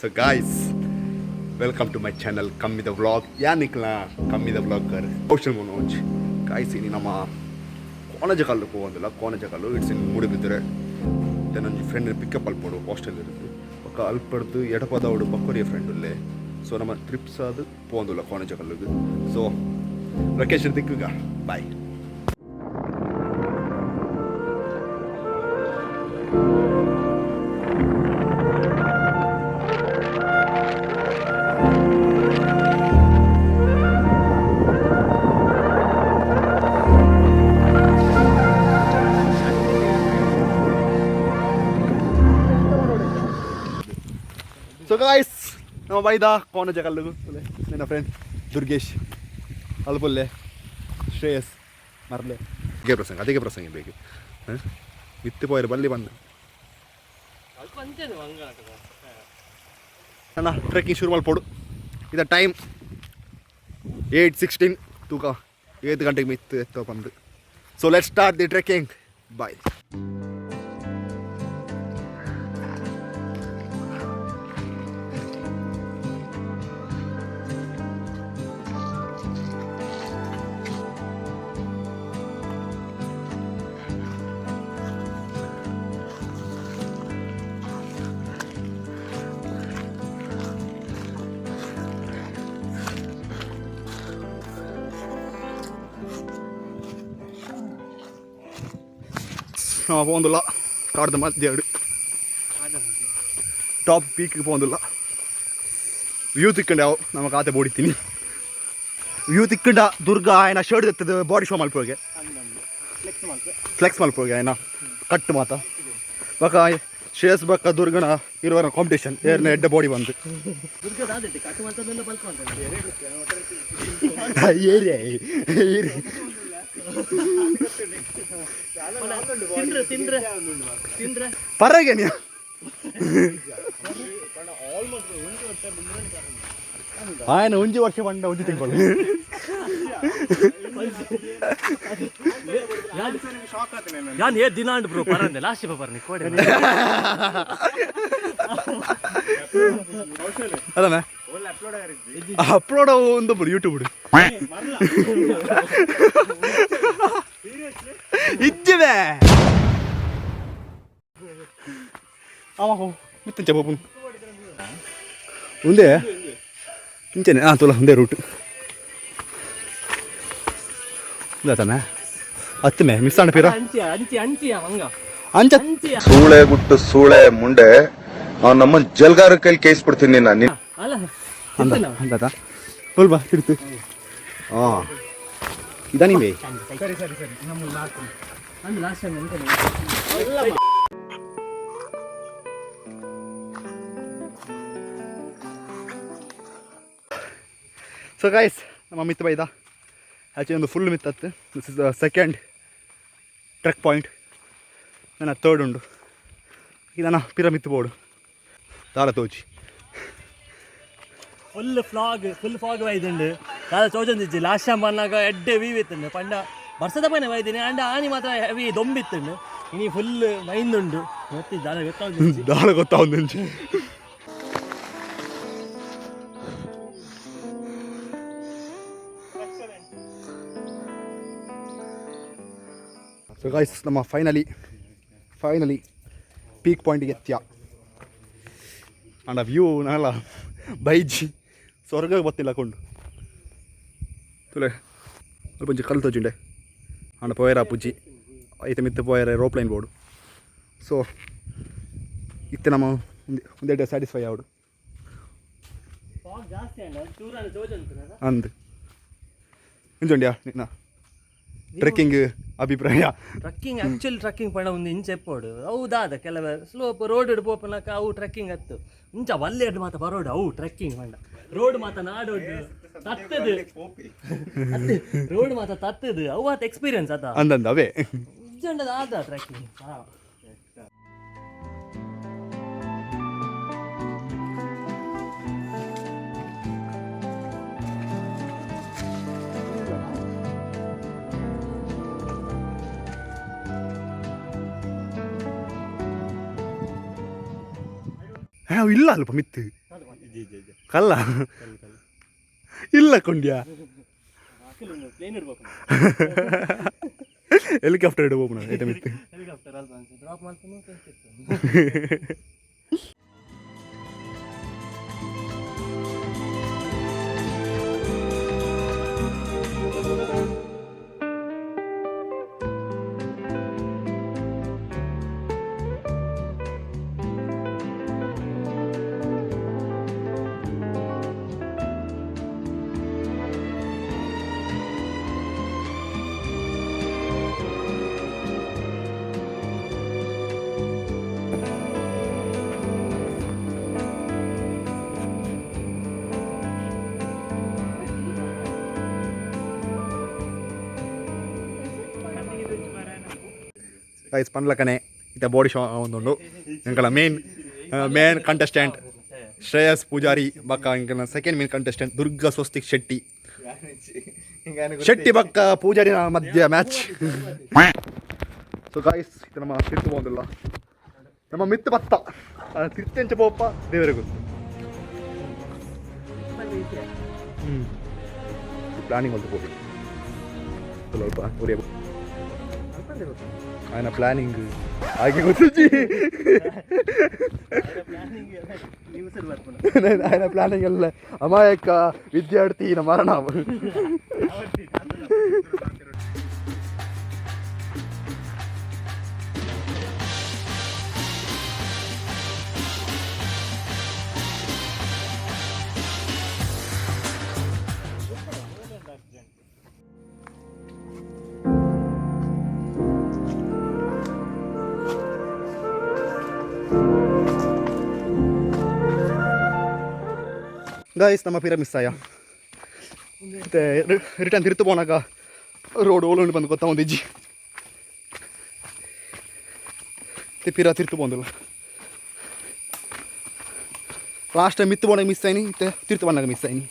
So guys, welcome to my channel Kammi the Vlog. ಯಾನಿಕ್ಲ ಕಮ್ಮಿ the vlogger Kaushal Manoj. Guys, ini ನಮ್ಮ ಕೋಣಜಕಲ್ಲು ಹೋಗಂದಿಲ್ಲ, ಕೋಣಜಕಲ್ಲು it's in ಮೂಡಿಬಿದ್ರೆ. ನನ್ನ friend pickup ಅಲ್ಪಡು hostel ಇರುತ್ತೆ ఒక ಅಲ್ಪಡ್ದು ಎಡಪದವಡು ಬಕ್ಕೋರಿಯ friend ಉಲ್ಲೆ. So ನಮ್ಮ trips ಅದು ಹೋಗಂದಿಲ್ಲ ಕೋಣಜಕಲ್லுಗೆ. ಸೊ ಲೊಕೇಶನ್ ದಿಕ್ಕುಗ ಬಾಯ್. So guys, ನಮ್ಮ ಬೈದ ಕೋಣಜಕಲ್ಲು ನನ್ನ ಫ್ರೆಂಡ್ ದುರ್ಗೇಶ್ ಅಲ್ಪುಲ್ಲೆ ಶ್ರೇಯಸ್ ಮರ್ಲೆ ಅದೇ ಪ್ರಸಂಗ ಬೇಕು ವಿತ್ತು ಪೋಯರು ಬಲ್ಲಿ ಬಂದು ಅಣ್ಣ ಟ್ರೆಕ್ಕಿಂಗ್ ಶುರು ಮಾಡ್ಕೊಡು. ಇದು ಟೈಮ್ 8:16 ತೂಕ 7 ಗಂಟೆಗೆ ಮಿತ್ತು ಎತ್ತೋ ಬಂದು. So let's start the trekking. Bye. പോകുന്നില്ല കാടുന്ന മധ്യട് ಟಾಪ್ ಪೀಕಿಗೆ പോകുന്നിಲ್ಲ. ವ್ಯೂ ತಿಕ್ಕಂಡಾವು ನಮಗೆ ಆತ ಬೋಡಿತೀನಿ. ವ್ಯೂ ತಿಕ್ಕಂಡ ದುರ್ಗ ಆಯ್ನ ಶರ್ಟ್ ಎತ್ತದ ಬಾಡಿ ಶೋ ಮಲ್ಪೋಗೆ ಫ್ಲೆಕ್ಸ್ ಮಲ್ಪೋಗೆ ಆಯ್ನ ಕಟ್ಟು ಮಾತ ಬಕ ಶೇಸ್ ಬಕ್ಕ ದುರ್ಗನ ಇರುವರ ಕಾಂಪಿಟೇಷನ್ ಏರ್ನ ಎಡ್ಡ ಬಾಡಿ ಬಂದು ಪರಗೆ ನೀ ఆయన ఉంచి వర్షం పంట ఉంచి తింకోండి. ಯಾನ್ ಏ ದಿನ ಅಂಡ್ ಬ್ರೋ ಪರಂದೆ ಲಾಸ್ಟ್ ಪೇಪರ್ ನಿ ಕೋಡೆ ಅದನ್ನ ಅಪ್ಲೋಡ್ ಒಂದು ಬಿಡು ಯೂಟ್ಯೂಬ್ ಬಿಡು ಇಚ್ಚಿದೆ ಮಿತ್ತ చెప్పు ఉందే ఇంచనే తోల ఉందే రూట్ ಇದಾತನೆ ಹತ್ತಮೆ ಮಿಸ್ ಆಂಡ ಪೀರ ಅಂಚ ಸೂಳೆ ಗುಟ್ಟು ಸೂಳೆ ಮುಂಡೆ ಅವ್ನು ನಮ್ಮ ಜಲ್ಗಾರ ಕೈಲಿ ಕೇಯಿಸ್ಬಿಡ್ತೀನಿ ನಾನು ಅಂದಾತ ಸ್ವಲ್ಪ ತಿರ್ತು ಹಾಂ ಇದಾ ನಿಂಬೆ ಸೊ ಗೈಸ್, ನಮ್ಮ ಮಿತ್ ಬೈದ ಆ್ಯಕ್ಚುಲಿ ಒಂದು ಫುಲ್ ಮಿತ್ತತ್ತು. This is the second trek point. ನನ್ನ ಥರ್ಡ್ ಉಂಡು ಇದನ್ನ ಪಿರ ಮಿತ್ತು ಬೋಡು ದಾರ ತೋಜಿ ಫುಲ್ ಫಾಗ್ ವೈದುಂಡು ದಾದ ಚೋಜಂದಿಜ್ಜಿ ಲಾಸ್ಟ್ ಟೈಮ್ ಬಂದಾಗ ಎಡ್ಡೆ ವೀವ್ ಇತ್ತುಂಡು ಪಂಡ ಬರ್ಸದ ಪನೆ ವೈದಿನಿ ಅಂಡ ಆನಿ ಮಾತ್ರ ಹೆವಿ ದೊಂಬಿತ್ತುಂಡು ಇನಿ ಫುಲ್ ಮೈಂದುಂಡು ಗೊತ್ತಿ ದಾಳ ಗೊತ್ತಾವುಂದು. ಸೊ ಗೈಸ್, ನಮ್ಮ ಫೈನಲಿ ಪೀಕ್ ಪಾಯಿಂಟಿಗೆ ಎತ್ತ್ಯ ಅಂಡ ವ್ಯೂ ನಾನೆಲ್ಲ ಬೈಜಿ ಸ್ವರ್ಗಕ್ಕೆ ಬತ್ತಿಲ್ಲ ಕೊಂಡು ತುಲೆ ಸ್ವಲ್ಪ ಒಂಚು ಕಲ್ಲು ತೋಜುಂಡೆ ಅಂಡ ಪೋಯರ ಪುಜ್ಜಿ ಐತೆ ಮಿತ್ತು ಪೋಯರ ರೋಪ್ಲೈನ್ ಬೋರ್ಡು. ಸೊ ಇತ್ತೆ ನಮ್ಮ ಒಂದೆಡ್ಡೆ ಸ್ಯಾಟಿಸ್ಫೈ ಆವಡು ಅಂದು ಇಂಚುಂಡ್ಯಾ ನಿನ್ನ ಟ್ರೆಕ್ಕಿಂಗ್ ಅಭಿಪ್ರಾಯ. ಟ್ರಕ್ಕಿಂಗ್ ಆಕ್ಚುಲಿ ಟ್ರಕ್ಕಿಂಗ್ ಪಂಡ ಒಂದು ಇಂಚ ಎಪ್ಪೋಡು ಹೌದಾದ ಕೆಲವು ಸ್ಲೋಪ್ ರೋಡ್ ಪೋಪನಕ ಅವು ಟ್ರಕ್ಕಿಂಗ್ ಹತ್ತು ಇಂಚ ವಲ್ಲೆಡ್ ಮಾತ ಬರೋಡು ಅವು ಟ್ರಕ್ಕಿಂಗ್ ಪಂಡ ರೋಡ್ ಮಾತ ನಾಡೋಡು ತತ್ತದು ರೋಡ್ ಮಾತ ತತ್ತದು ಅವು ಆತ ಎಕ್ಸ್ಪೀರಿಯನ್ಸ್ ಅದ ಅಂದಂದ ಅವೇ ನಿಜಂಡದ ಆದ ಟ್ರಕ್ಕಿಂಗ್. ಇಲ್ಲ ಅಲ್ಪ ಮಿತ್ತು ಕಲ್ಲ ಇಲ್ಲ ಕೊಂಡ್ಯಾ ಪ್ಲೇನ್ ಇಡ್ಬೇಕು ಹೆಲಿಕಾಪ್ಟರ್ ಇಡಬೇಕು ನಾವು ಐಟಮ್ ಇತ್ತು ಹೆಲಿಕಾಪ್ಟರ್ ಅಲ್ಪ ಡ್ರಾಪ್ ಮಾಡ್ಕೊಂಡು ಗೈಸ್ ಪನ್ಲಕನೆ ಇತ್ತ ಬಾಡಿ ಶೋ ಒಂದುಂಡು ಇಂಕಲ ಮೇನ್ ಕಂಟೆಸ್ಟೆಂಟ್ ಶ್ರೇಯಸ್ ಪೂಜಾರಿ ಬಕ್ಕ ಇಂಕಲ second main contestant Durga Swastik Shetty ಬಕ್ಕ ಪೂಜಾರಿ ಮಧ್ಯ ಮ್ಯಾಚ್. ಸೊ ಗಾಯ್ಸ್ ಇದು ನಮ್ಮ ತಿರ್ತು ಬಂದಿಲ್ಲ ನಮ್ಮ ಮಿತ್ತು ಬತ್ತ ತಿರ್ತೆಂಚ ಪೋಪ ದೇವರೇ ಗೊತ್ತು. ಪ್ಲಾನಿಂಗ್ ಒಂದು ಹೋಗಿ ಸ್ವಲ್ಪ ಉರಿಯಬೇಕು ఆయన ప్లానింగ్ ఆగే గురించి ఆయన ప్ಲಾನಿಂಗ್ ಎಲ್ಲ ಅಮಾಯಕ ವಿದ್ಯಾರ್ಥಿನ ಮರಣ. ಗಾಯ್ಸ್ ನಮ್ಮ ಪಿರ ಮಿಸ್ ಆಯ ಮತ್ತೆ ರಿಟರ್ನ್ ತಿರ್ತು ಪೋನಾಗ ರೋಡ್ ಓಲುಂಡು ಬಂದು ಗೊತ್ತಾ ಒಂದು ಇಜ್ಜಿ ಪಿರ ತಿರ್ತು ಬಂದಿಲ್ಲ. ಲಾಸ್ಟ್ ಟೈಮ್ ಮಿತ್ತು ಬೋನಾಗ ಮಿಸ್ ಆಯ್ನಿ ಮತ್ತೆ ತಿರ್ತು ಬಂದಾಗ ಮಿಸ್ ಆಯ್ನಿ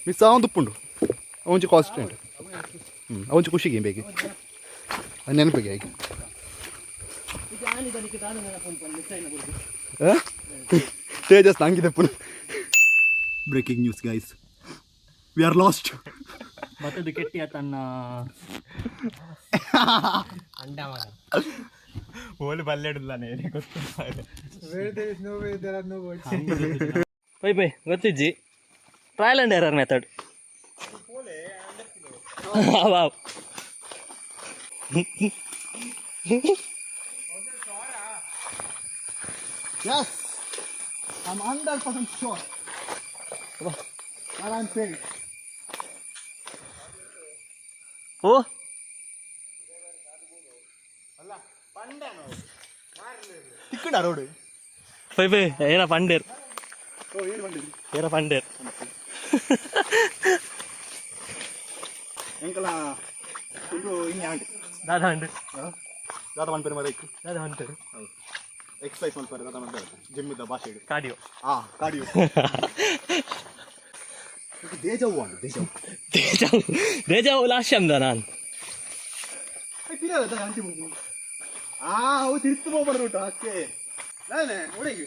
ಮಿಸ್ ಒಂದು ಉಪ್ಪುಂಡು ಅವಂಚು ಕಾನ್ಸ್ಟೆಂಟ್ ಅವಂಚು ಖುಷಿಗೆ ಬೇಗ ನೆನಪಿಗೆ ಆಗಿ ತೇಜಸ್ ನಂಗಿದೆ ಪುನಃ. Breaking news guys, we are lost. ಮತ್ತದು ಕೆಟ್ಟಿ ತನ್ನ ಓಲಿ ಬಲ್ಲೆಡಿದ್ದಾನೆ ಪೈ ಪೈ ಗೊತ್ತಿಜ್ಜಿ trial and error method. Yes, I'm 100% sure. And I'm saying. ಓ ತಿಕ್ಕಡ ರೋಡ್ ಪೈ ಪೈ ಏನ ಪಂಡೇರ್ ಏನ ಪಂಡೇರ್ ಎಂಕಲ ಇದು ಇನ್ನೇ ಆಂಟಿ ದಾದಾ ಅಂಡು ದಾದ ಮನ್ಪೇರು ಮರ ಇಕ್ಕು ದಾದಾ ಅಂಟರು ಎಕ್ಸಸೈಸ್ ಮನ್ಪೇರು ದಾದ ಮನ್ಪೇರು ಜಿಮ್ ಇದ್ದ ಭಾಷೆ ಇಡು ಕಾರ್ಡಿಯೋ ಕಾರ್ಡಿಯೋ ದೇಜವು ಅಂಡು ದೇಜಾವು ಲಾಸ್ಟ್ ಟೈಮ್ದ ನಾನು ಆಂಟಿ ಹೋಗು ಅವು ತಿರ್ತು ಹೋಗ್ಬಾರ್ದು ರೂಟ್ ಅಕ್ಕೆ ನಾನೇ ಒಳಗೆ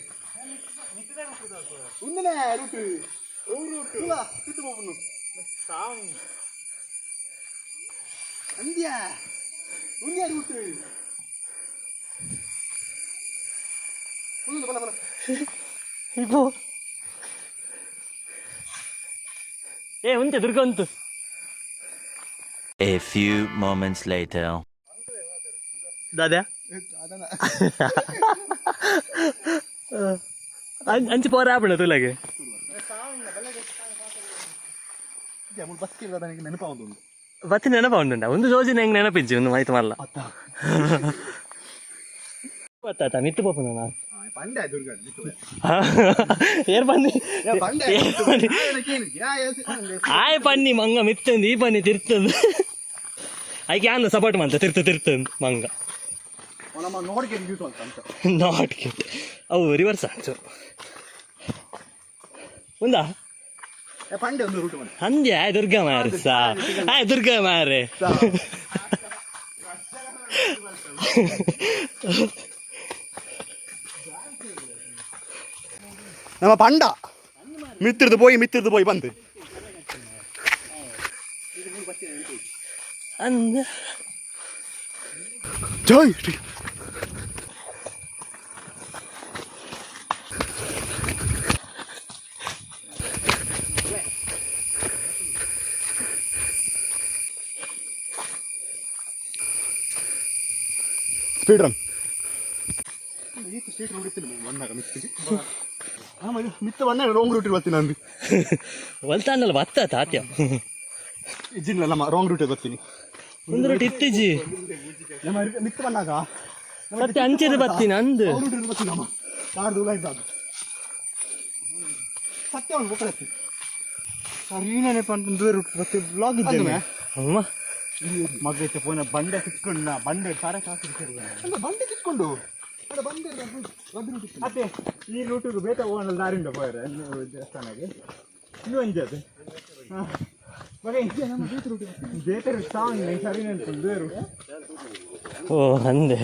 ಉಂದನೆ ರೂಟ್ ಇಲ್ಲ ತಿರ್ತು ಹೋಗ್ಬನು ಅಂದ್ಯಾ ಉಂದ್ಯಾ ರೂಟ್ ಬಲ ಬಲ ಇದು ಏ ಉಂಟೆ ದುರ್ಗ ಉಂಟು. A few moments later. ದಾದ್ಯಾ ಅಂಚು ಪೋರ ಆಪಣ ತುಲಗೆ ನೆನಪಾವುದು ಬತ್ತಿ ನೆನಪ ಉಂಟು ಒಂದು ಜೋಜಿನ ಹೆಂಗೆ ನೆನಪಿಜ್ಜಿ ಒಂದು ಮಾಹಿತಿ ಮಾಡಲ್ಲ ಗೊತ್ತಾತ ಮಿತ್ತು ಪೋಪನ ನಾನು ಪಂಡೆ ದುರ್ಗ ಏರ್ ಪನ್ನಿ ಆಯ್ ಪನ್ನಿ ಮಂಗ ಮಿತ್ತಂದು ಈ ಪನ್ನಿ ತಿರ್ತಂದು ಆಯ್ಕೆ ಯಾನು ಸಪೋರ್ಟ್ ಮಾಡ್ತ ತಿರ್ತಂದು ಮಂಗ ನಾಟ್ ಕ್ಯೂಟ್ ಅವು ರಿವರ್ಸ್ ಆಚು ಒಂದಾ ಪಂಡೆ ಒಂದು ರೂಟ್ ಅಂದ್ಯ ದುರ್ಗಾ ಮಾರೆ ಸಾ ದುರ್ಗಾ ಮಾರೆ ನಮ್ಮ ಪಂಡ ಮಿತ್ತಿರ್ದು ಪೋಯಿ ಬಂದು ಅಂದ ಜೈ ಸ್ಪೀಡ್ ರನ್ ಮಿತ್ತ ಬಣ್ಣ ರಾಂಗ್ ರೂಟ್ ಬರ್ತೀನಿ ಅಂದು ಹೊಲ್ತಾನಲ್ಲ ಬತ್ತ ತಾತ್ಯ ಇಜ್ಜಿಲ್ಲ ನಮ್ಮ ರಾಂಗ್ ರೂಟ್ ಬರ್ತೀನಿ ಒಂದು ರೊಟ್ಟಿ ಇತ್ತಿಜಿ ನಮ್ಮ ಮಿತ್ತ ಬಣ್ಣಾಗ ಮತ್ತೆ ಅಂಚೆದು ಬರ್ತೀನಿ ಅಂದು ರೂಟ್ ಬರ್ತೀನಿ ನಮ್ಮ ಯಾರ್ದು ಉಲ ಇದ್ದಾಗ ಸತ್ಯ ಒಂದು ಹೋಗ್ಲತ್ತಿ ನೀನೇ ಪಂತ ರೂಟ್ ಮತ್ತೆ ಬ್ಲಾಗ್ ಇದ್ದೇನೆ ಅಮ್ಮ ಮಗೈತೆ ಫೋನ್ ಬಂಡೆ ಸಿಕ್ಕೊಂಡು ಬಂಡೆ ಸಾರ ಕಾಸು ಬಂಡೆ ಕಿತ್ಕೊಂಡು ಅದೇ ಈ ರೂಟಿಗೆ ಬೇಟ ಹೋಗೋಣ ದಾರಿಂದ ಹೋಯ್ರೆ ದೇವಸ್ಥಾನಕ್ಕೆ ಇನ್ನೂ ಅಂಜದು ಮಗ ಇಂಚೆ ನಮ್ಮ ಬೇತ ರೂಟ್ ಬೇಟ ಸಾಂಗ್ ಸರಿ ನೆನ್ಕೊಂಡು ಬೇರು ಓ ಅಂದೆ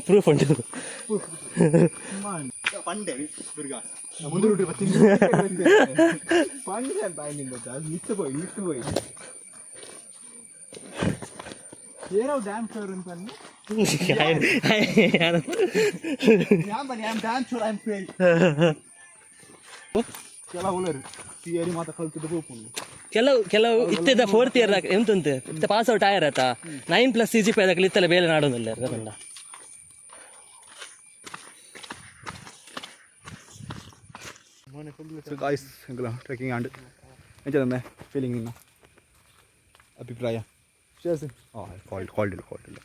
ಪ್ರೂಫ್ ಉಂಟು ಬಂಡೆ ದುರ್ಗಾ ಮುಂದೆ ರೂಟ್ ಬರ್ತೀನಿ ಬಂಡೆ ಬಾಯಿ ನಿಂದ ಮಿತ್ತು ಹೋಯ್ ಏನೋ ಡ್ಯಾಮ್ ಶೋರ್ ಅಂತ ಕೆಲವು ಉಳರು ಥಿಯರಿ ಮಾತಾ ಕಲ್ತಿದ್ದು ಹೋಗ್ಕೊಂಡು ಕೆಲವು ಇತ್ತದ ಫೋರ್ತ್ ಇಯರ್ ಎಂತ ಉಂಟು ಪಾಸ್ ಔಟ್ ಆಯ್ರತ 9+ CGP ಅದಕ್ಕೆ ಇತ್ತಲ್ಲ ಬೇಲೆ ನಾಡೋದಿಲ್ಲ ಅದನ್ನ ಸೊ ಗಾಯ್ಸ್ ಟ್ರೆಕ್ಕಿಂಗ್ ಆಂಡ್ ಎಂಚದಂದೆ ಫೀಲಿಂಗ್ ಇನ್ನು ಅಭಿಪ್ರಾಯ ಶೇರ್ಸ್ ಕಾಲ್ಡ್ ಇಲ್ಲ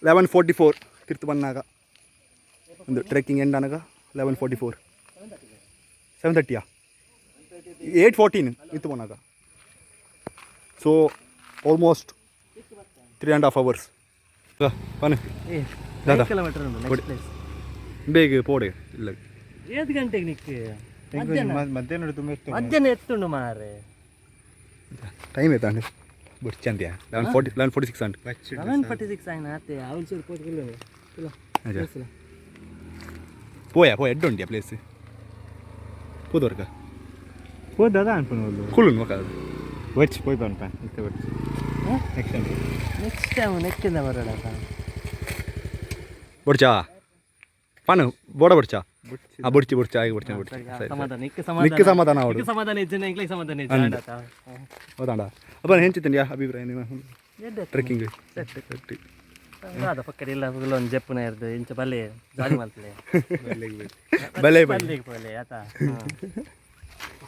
11:44 ತಿರ್ತು ಬಂದಾಗ ಒಂದು ಟ್ರೆಕ್ಕಿಂಗ್ ಎಂಡ್ ಅನ್ನಾಗ 11:44 7:30 8:14 ಇತ್ತು ಬಂದಾಗ ಸೊ ಆಲ್ಮೋಸ್ಟ್ 3.5 hours ಬನ್ನಿ ದಾದಾ ಕಿಲೋಮೀಟರ್ ನೆಕ್ಸ್ಟ್ ಪ್ಲೇಸ್ ಬೇಗ ಪೋಡೆ ಇಲ್ಲ 7 ಗಂಟೆಗೆ ನಿಕ್ಕೆ ಮಧ್ಯಾಹ್ನ ತುಂಬ ಮಧ್ಯಾಹ್ನ ಎತ್ತುಂಡು ಮಾರೆ ಟೈಮ್ ಆಯ್ತಾ ಬಟ್ ಚಂದ್ಯ 11:46 ಅಂಡ್ 11:46 ಆಯ್ನ ಆತೆ ಅವಳು ಚೂರು ಪೋಟ್ పోయా ఎడ్డుండి ఆ ప్లేస్ పోదొరక పోదా అనుకున్నాను కుళ్ళు ఒక వచ్చి పోయి పంపాను ఇక్కడ వచ్చి ನೆಕ್ಸ್ಟ್ ಟೈಮ್ ನೆಕ್ಕಿಂದ ಬರೋಣ ಬುಡ್ಚಾ ಪಾನು ಬೋಡ ಬುಡ್ಚಾ ಬುಡ್ಚಿ ಬುಡ್ಚಾ ಆಗಿ ಬುಡ್ಚಾ ಬುಡ್ಚಿ ಸಮಾಧಾನ ನಿಕ್ಕ ಸಮಾಧಾನ ಅವಡು ಸಮಾಧಾನ ಇದ್ದೇನೆ ಇಂಗ್ಲಿಷ್ ಸಮಾಧಾನ ಇದ್ದೇನೆ ಹೌದಾಂಡ ಅಪ್ಪ ಹೆಂಚಿತ್ತಂಡಿ ಅಭಿಪ್ರಾಯ ನೀವು ಟ್ರೆಕ್ಕಿಂಗ್ ಅದ ಪಕ್ಕದ ಇಲ್ಲ ಒಂದು ಜಪ್ಪುನ ಇರ್ದು ಇಂಚ ಬಲ್ಲೆ ಜಾಲಿ ಮಾಡ್ತಲೆ ಬಲೆ ಬಲ್ಲೆ ಆತ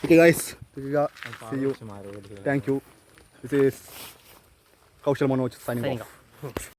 ಓಕೆ ಗೈಸ್ ಈಗ see you thank you this is Kaushal Manoj signing of